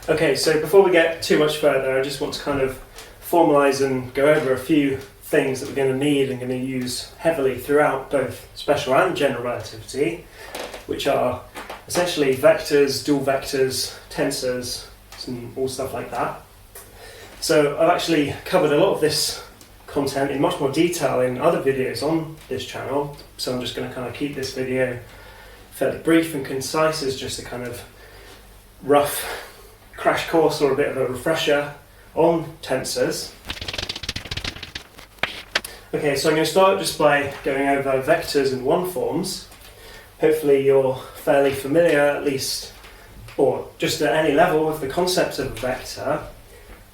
Okay, so before we get too much further, I just want to kind of formalize and go over a few things that we're going to need and going to use heavily throughout both special and general relativity, which are essentially vectors, dual vectors, tensors, and all stuff like that. So I've actually covered a lot of this content in much more detail in other videos on this channel, so I'm just going to kind of keep this video fairly brief and concise as just a kind of rough crash course or a bit of a refresher on tensors. Okay, so I'm going to start just by going over vectors and one-forms. Hopefully you're fairly familiar, at least, or just at any level, with the concept of a vector.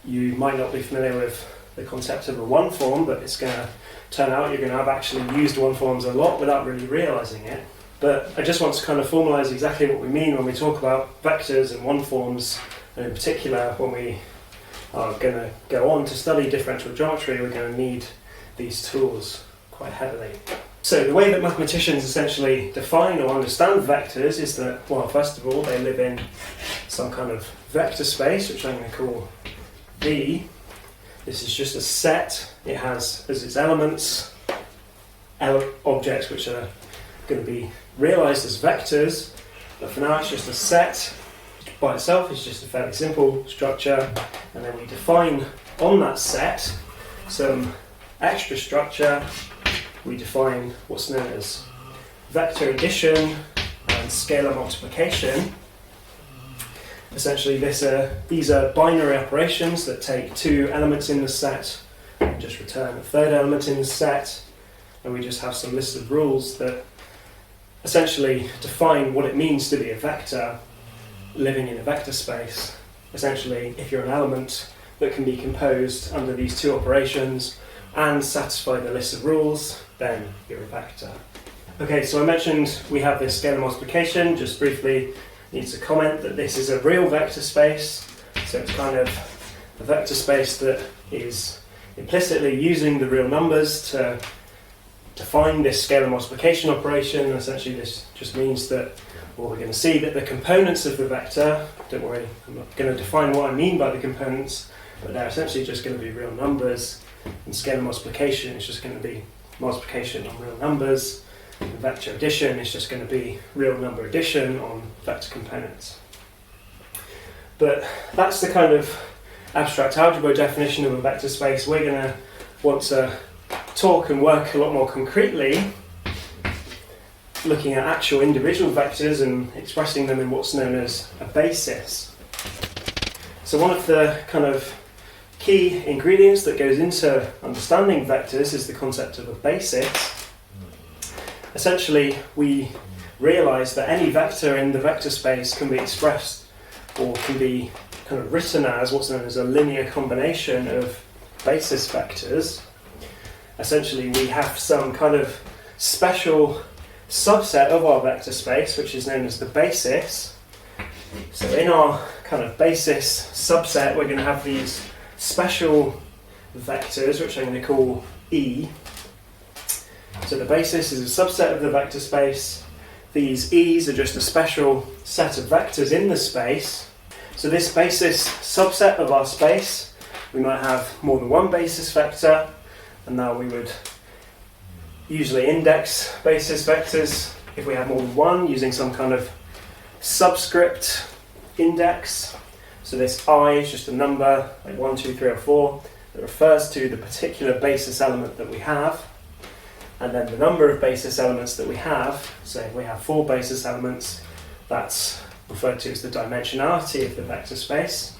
You might not be familiar with the concept of a one-form, but it's going to turn out you're going to have actually used one-forms a lot without really realizing it. But I just want to kind of formalize exactly what we mean when we talk about vectors and one-forms. And in particular, when we are going to go on to study differential geometry, we're going to need these tools quite heavily. So the way that mathematicians essentially define or understand vectors is that, well, first of all, they live in some kind of vector space, which I'm going to call V. This is just a set. It has as its elements objects which are going to be realized as vectors, but for now it's just a set. By itself is just a fairly simple structure, and then we define on that set some extra structure. We define what's known as vector addition and scalar multiplication. Essentially these are binary operations that take two elements in the set and just return a third element in the set, and we just have some list of rules that essentially define what it means to be a vector living in a vector space. Essentially, if you're an element that can be composed under these two operations and satisfy the list of rules, then you're a vector. Okay, so I mentioned we have this scalar multiplication. Just briefly need to comment that this is a real vector space, so it's kind of a vector space that is implicitly using the real numbers to define this scalar multiplication operation. Essentially, this just means that, well, we're going to see that the components of the vector, don't worry, I'm not going to define what I mean by the components, but they're essentially just going to be real numbers, and scalar multiplication is just going to be multiplication on real numbers, and vector addition is just going to be real number addition on vector components. But that's the kind of abstract algebra definition of a vector space. We're going to want to talk and work a lot more concretely, looking at actual individual vectors and expressing them in what's known as a basis. So one of the kind of key ingredients that goes into understanding vectors is the concept of a basis. Essentially, we realize that any vector in the vector space can be expressed or can be kind of written as what's known as a linear combination of basis vectors. Essentially, we have some kind of special subset of our vector space, which is known as the basis. So in our kind of basis subset, we're going to have these special vectors, which I'm going to call E. So the basis is a subset of the vector space. These E's are just a special set of vectors in the space. So this basis subset of our space, we might have more than one basis vector, and now we would usually index basis vectors if we have more than one using some kind of subscript index. So this I is just a number, like 1, 2, 3, or 4, that refers to the particular basis element that we have. And then the number of basis elements that we have, so if we have 4 basis elements, that's referred to as the dimensionality of the vector space.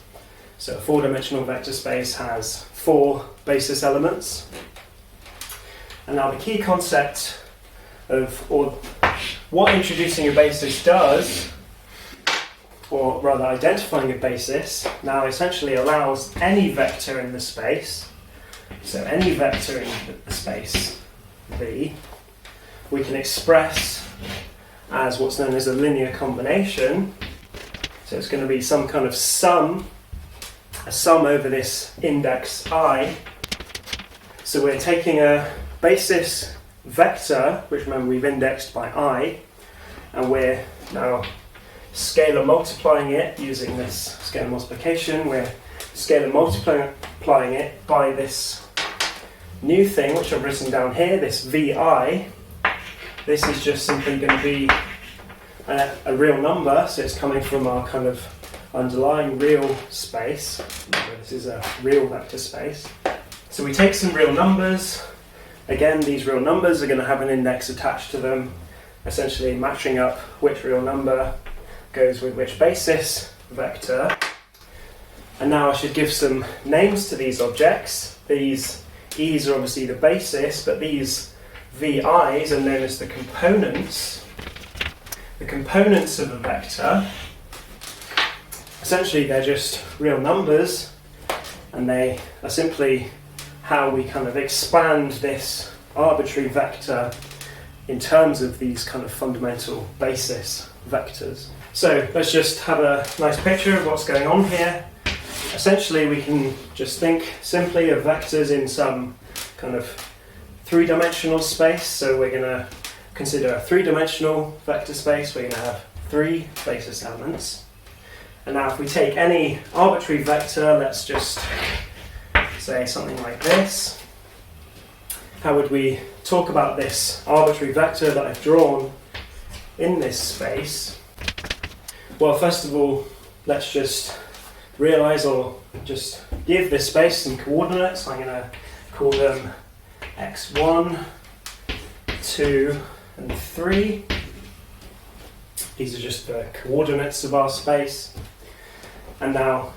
So a 4-dimensional vector space has 4 basis elements. And now the key concept of, or what introducing a basis does, or rather identifying a basis, now essentially allows any vector in the space, so any vector in the space V, we can express as what's known as a linear combination. So it's going to be some kind of sum, a sum over this index I. So we're taking a basis vector, which remember we've indexed by I, and we're now scalar multiplying it using this scalar multiplication. We're scalar multiplying it by this new thing, which I've written down here, this VI. This is just simply going to be a real number, so it's coming from our kind of underlying real space. This is a real vector space. So we take some real numbers. Again, these real numbers are going to have an index attached to them, essentially matching up which real number goes with which basis vector. And now I should give some names to these objects. These E's are obviously the basis, but these VI's are known as the components. The components of a vector, essentially they're just real numbers, and they are simply how we kind of expand this arbitrary vector in terms of these kind of fundamental basis vectors. So let's just have a nice picture of what's going on here. Essentially we can just think simply of vectors in some kind of three-dimensional space. So we're going to consider a three-dimensional vector space. We're going to have three basis elements. And now if we take any arbitrary vector, let's just say something like this. How would we talk about this arbitrary vector that I've drawn in this space? Well, first of all, let's just realize or just give this space some coordinates. I'm going to call them x1, 2, and 3. These are just the coordinates of our space. And now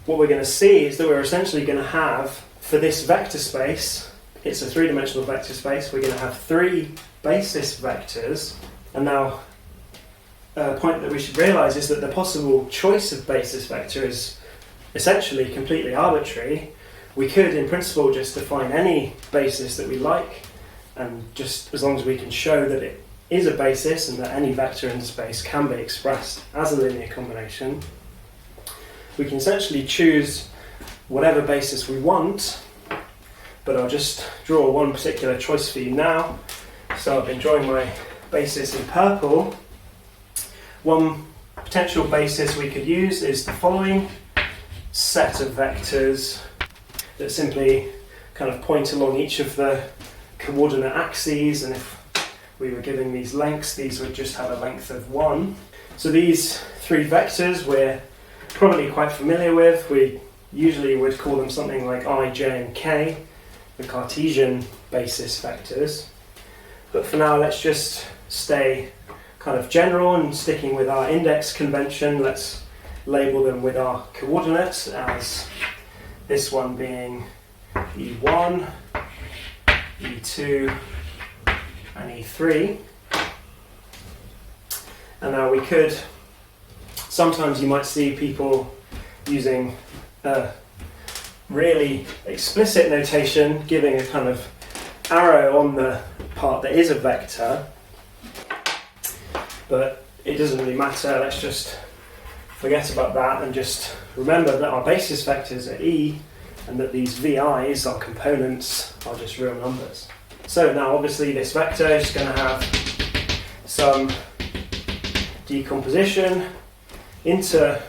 what we're going to see is that we're essentially going to have, for this vector space, it's a three-dimensional vector space, we're going to have three basis vectors. And now a point that we should realize is that the possible choice of basis vector is essentially completely arbitrary. We could, in principle, just define any basis that we like, and just as long as we can show that it is a basis and that any vector in space can be expressed as a linear combination, we can essentially choose whatever basis we want. But I'll just draw one particular choice for you now. So I've been drawing my basis in purple. One potential basis we could use is the following set of vectors that simply kind of point along each of the coordinate axes, and if we were giving these lengths, these would just have a length of 1. So these three vectors we're probably quite familiar with. We usually would call them something like I, j, and k, the Cartesian basis vectors. But for now, let's just stay kind of general and sticking with our index convention. Let's label them with our coordinates, as this one being E1, E2, and E3. And now we could, sometimes you might see people using really explicit notation, giving a kind of arrow on the part that is a vector, but it doesn't really matter. Let's just forget about that and just remember that our basis vectors are E, and that these VI's, our components, are just real numbers. So now obviously this vector is going to have some decomposition into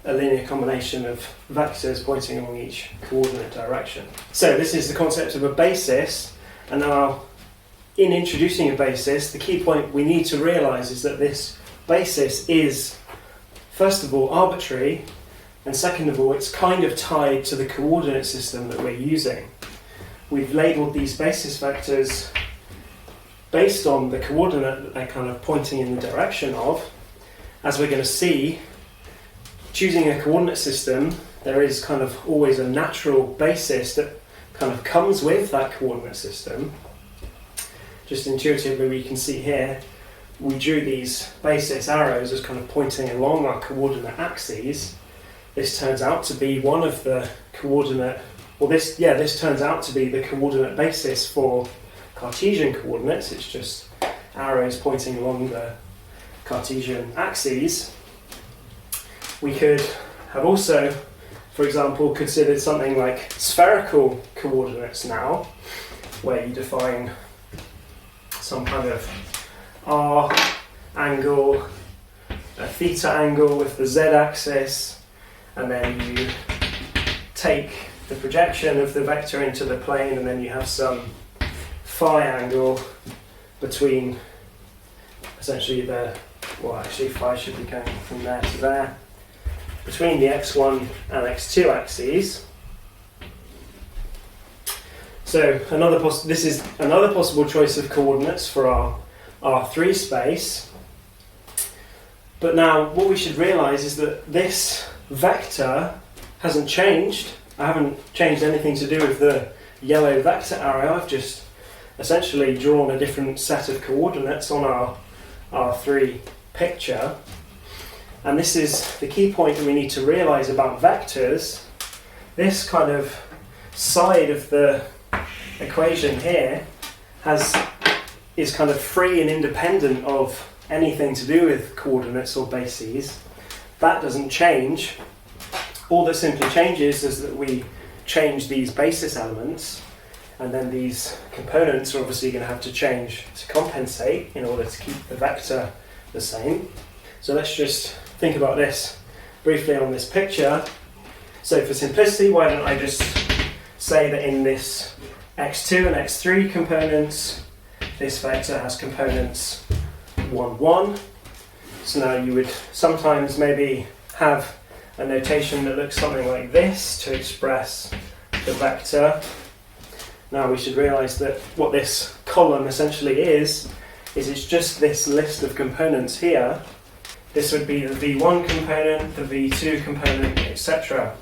a linear combination of vectors pointing along each coordinate direction. So this is the concept of a basis, and now in introducing a basis, the key point we need to realize is that this basis is, first of all, arbitrary, and second of all, it's kind of tied to the coordinate system that we're using. We've labelled these basis vectors based on the coordinate that they're kind of pointing in the direction of. As we're going to see, choosing a coordinate system, there is kind of always a natural basis that kind of comes with that coordinate system. Just intuitively, we can see here, we drew these basis arrows as kind of pointing along our coordinate axes. This turns out to be one of the coordinate, well this turns out to be the coordinate basis for Cartesian coordinates. It's just arrows pointing along the Cartesian axes. We could have also, for example, considered something like spherical coordinates now. where you define some kind of R angle, a theta angle with the z-axis, and then you take the projection of the vector into the plane, and then you have some phi angle between essentially actually phi should be going from there to there, between the x1 and x2 axes. So this is another possible choice of coordinates for our R3 space. But now what we should realise is that this vector hasn't changed. I haven't changed anything to do with the yellow vector arrow. I've just essentially drawn a different set of coordinates on our R3 picture. And this is the key point that we need to realise about vectors. This kind of side of the equation here is kind of free and independent of anything to do with coordinates or bases. That doesn't change. All that simply changes is that we change these basis elements, and then these components are obviously going to have to change to compensate in order to keep the vector the same. So let's just think about this briefly on this picture. So for simplicity, why don't I just say that in this x2 and x3 components, this vector has components 1, 1. So now you would sometimes maybe have a notation that looks something like this to express the vector. Now we should realise that what this column essentially is it's just this list of components here. This would be the v1 component, the v2 component, etc.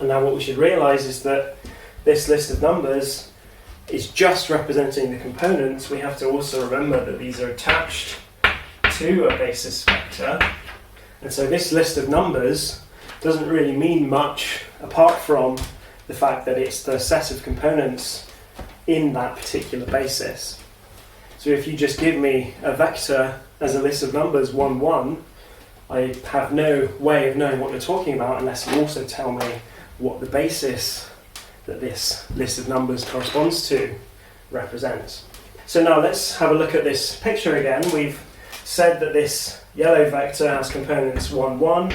And now what we should realise is that this list of numbers is just representing the components. We have to also remember that these are attached to a basis vector. And so this list of numbers doesn't really mean much apart from the fact that it's the set of components in that particular basis. So if you just give me a vector as a list of numbers 1, 1, I have no way of knowing what you're talking about unless you also tell me what the basis that this list of numbers corresponds to represents. So now let's have a look at this picture again. We've said that this yellow vector has components 1, 1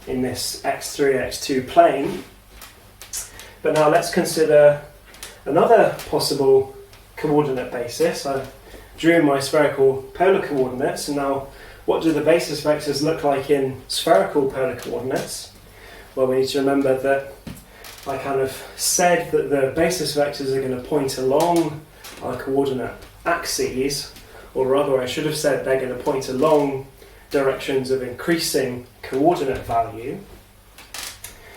in this x3, x2 plane. But now let's consider another possible coordinate basis. I drew my spherical polar coordinates, and now what do the basis vectors look like in spherical polar coordinates? Well, we need to remember that I kind of said that the basis vectors are going to point along our coordinate axes, or rather I should have said they're going to point along directions of increasing coordinate value.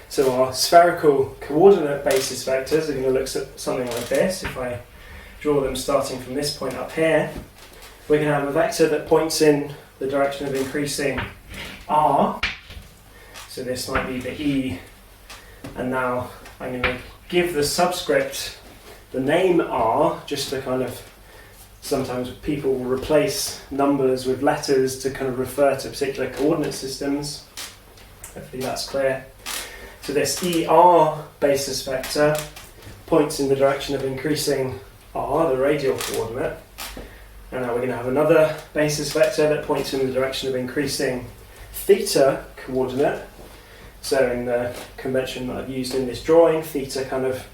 So our spherical coordinate basis vectors are going to look something like this. If I draw them starting from this point up here, we're going to have a vector that points in the direction of increasing r. So this might be the e, and now I'm going to give the subscript the name r, just to kind of, sometimes people will replace numbers with letters to kind of refer to particular coordinate systems. Hopefully that's clear. So this ER basis vector points in the direction of increasing r, the radial coordinate. And now we're going to have another basis vector that points in the direction of increasing theta coordinate. So in the convention that I've used in this drawing, theta kind of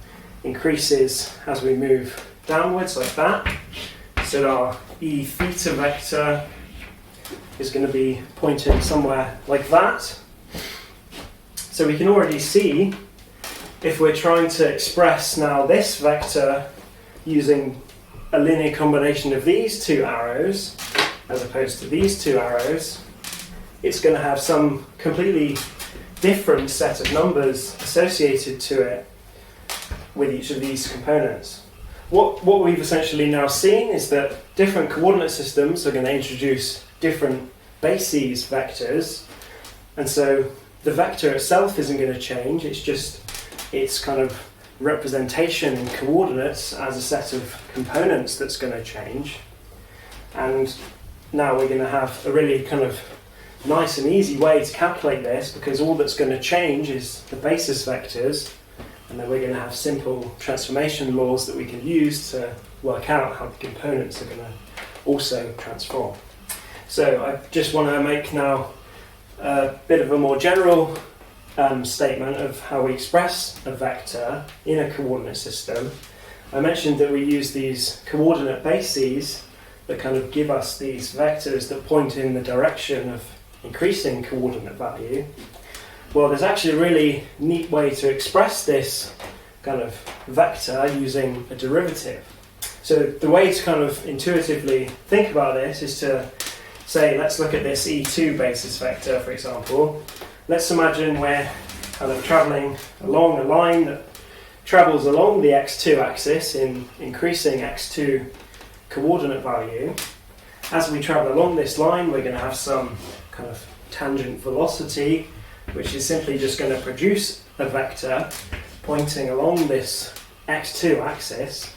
increases as we move downwards like that. So our E theta vector is going to be pointing somewhere like that. So we can already see, if we're trying to express now this vector using a linear combination of these two arrows, as opposed to these two arrows, it's going to have some completely different set of numbers associated to it with each of these components. What we've essentially now seen is that different coordinate systems are going to introduce different bases vectors, and so the vector itself isn't going to change, it's just its kind of representation in coordinates as a set of components that's going to change. And now we're going to have a really kind of nice and easy way to calculate this, because all that's going to change is the basis vectors And then we're going to have simple transformation laws that we can use to work out how the components are going to also transform. So I just want to make now a bit of a more general statement of how we express a vector in a coordinate system. I mentioned that we use these coordinate bases that kind of give us these vectors that point in the direction of increasing coordinate value. Well, there's actually a really neat way to express this kind of vector using a derivative. So the way to kind of intuitively think about this is to say, let's look at this E2 basis vector, for example. Let's imagine we're kind of travelling along a line that travels along the x2 axis in increasing x2 coordinate value. As we travel along this line, we're going to have some kind of tangent velocity, which is simply just going to produce a vector pointing along this x2 axis.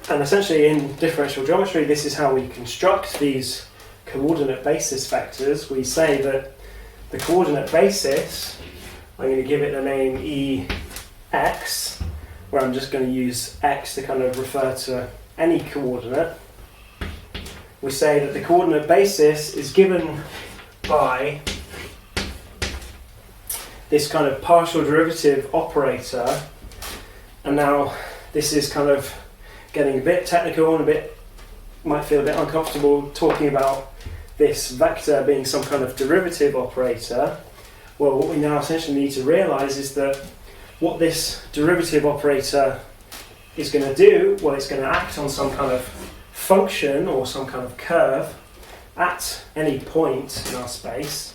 And essentially in differential geometry, this is how we construct these coordinate basis vectors. We say that the coordinate basis, I'm going to give it the name Ex, where I'm just going to use x to kind of refer to any coordinate. We say that the coordinate basis is given by this kind of partial derivative operator, and now this is kind of getting a bit technical and might feel a bit uncomfortable talking about this vector being some kind of derivative operator. Well, what we now essentially need to realise is that what this derivative operator is going to do, well, it's going to act on some kind of function or some kind of curve at any point in our space,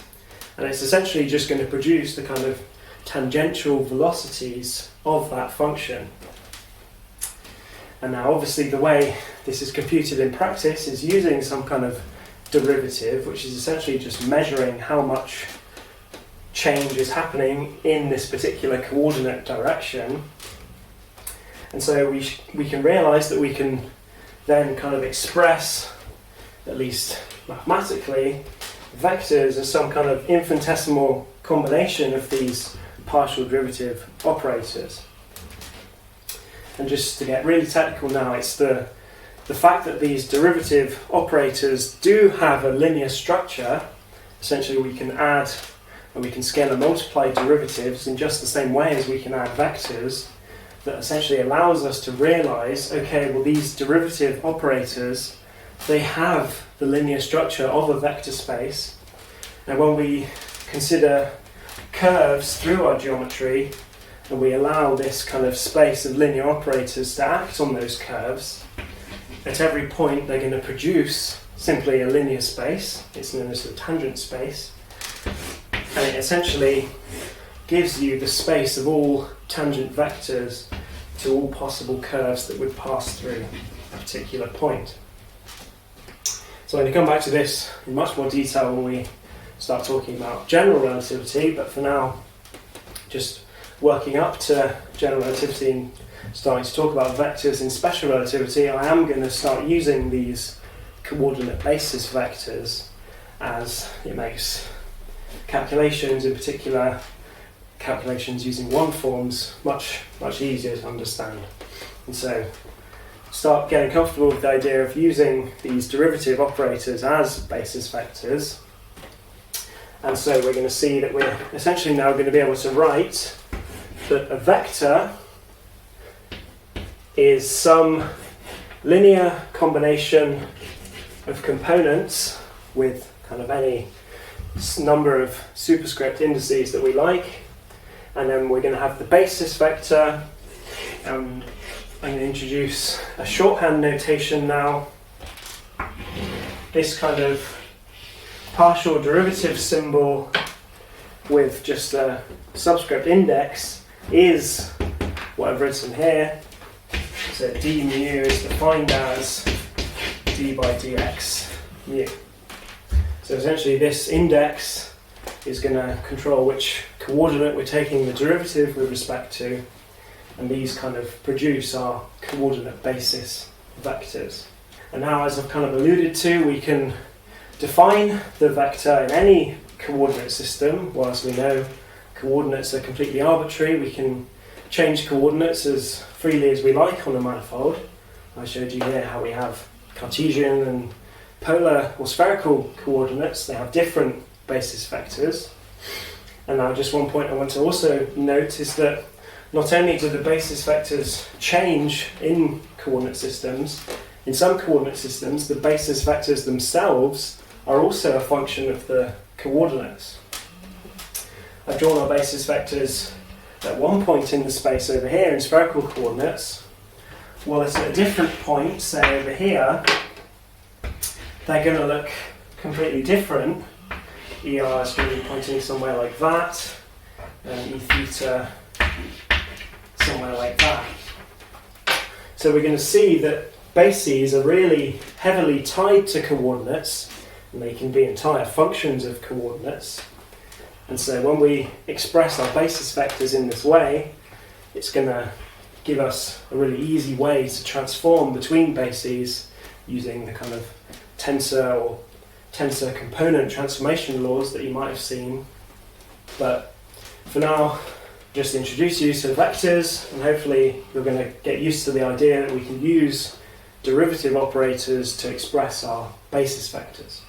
and it's essentially just going to produce the kind of tangential velocities of that function. And now obviously the way this is computed in practice is using some kind of derivative, which is essentially just measuring how much change is happening in this particular coordinate direction. And so we can realise that we can then kind of express, at least mathematically, vectors as some kind of infinitesimal combination of these partial derivative operators. And just to get really technical now, it's the fact that these derivative operators do have a linear structure. Essentially we can add and we can scale and multiply derivatives in just the same way as we can add vectors, that essentially allows us to realise, okay, well, these derivative operators, they have the linear structure of a vector space, and when we consider curves through our geometry and we allow this kind of space of linear operators to act on those curves, at every point they're going to produce simply a linear space. It's known as the tangent space, and it essentially gives you the space of all tangent vectors to all possible curves that would pass through a particular point. So I'm going to come back to this in much more detail when we start talking about general relativity, but for now, just working up to general relativity and starting to talk about vectors in special relativity, I am going to start using these coordinate basis vectors as it makes calculations, in particular calculations using one forms, much easier to understand. And so start getting comfortable with the idea of using these derivative operators as basis vectors. And so we're going to see that we're essentially now going to be able to write that a vector is some linear combination of components with kind of any number of superscript indices that we like, and then we're going to have the basis vector. I'm going to introduce a shorthand notation now. This kind of partial derivative symbol with just a subscript index is what I've written here. So d mu is defined as d by dx mu. So essentially this index is going to control which coordinate we're taking the derivative with respect to, and these kind of produce our coordinate basis vectors. And now, as I've kind of alluded to, we can define the vector in any coordinate system. Whilst we know coordinates are completely arbitrary, we can change coordinates as freely as we like on a manifold. I showed you here how we have Cartesian and polar or spherical coordinates. They have different basis vectors. And now just one point I want to also note is that not only do the basis vectors change in coordinate systems, in some coordinate systems the basis vectors themselves are also a function of the coordinates. I've drawn our basis vectors at one point in the space over here in spherical coordinates. Well, it's at a different point, say over here, they're going to look completely different. ER is going to be pointing somewhere like that, and E theta somewhere like that. So we're going to see that bases are really heavily tied to coordinates, and they can be entire functions of coordinates. And so when we express our basis vectors in this way, it's going to give us a really easy way to transform between bases using the kind of tensor or tensor component transformation laws that you might have seen. But for now, just introduce you to vectors, and hopefully you're going to get used to the idea that we can use derivative operators to express our basis vectors.